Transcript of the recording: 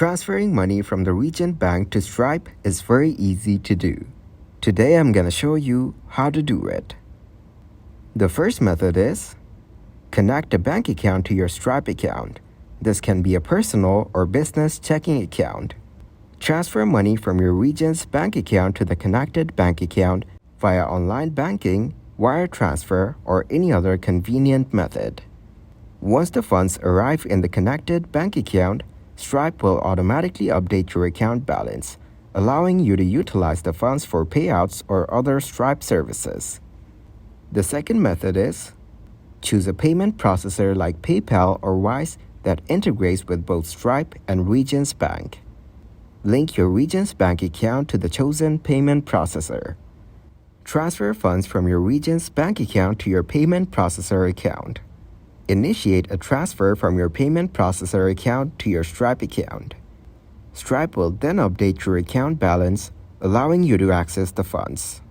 Transferring money from the Region Bank to Stripe is very easy to do. Today I'm going to show you how to do it. The first method is connect a bank account to your Stripe account. This can be a personal or business checking account. Transfer money from your Region's bank account to the connected bank account via online banking, wire transfer, or any other convenient method. Once the funds arrive in the connected bank account, Stripe will automatically update your account balance, allowing you to utilize the funds for payouts or other Stripe services. The second method is choose a payment processor like PayPal or Wise that integrates with both Stripe and Regions Bank. Link your Regions Bank account to the chosen payment processor. Transfer funds from your Regions Bank account to your payment processor account. Initiate a transfer from your payment processor account to your Stripe account. Stripe will then update your account balance, allowing you to access the funds.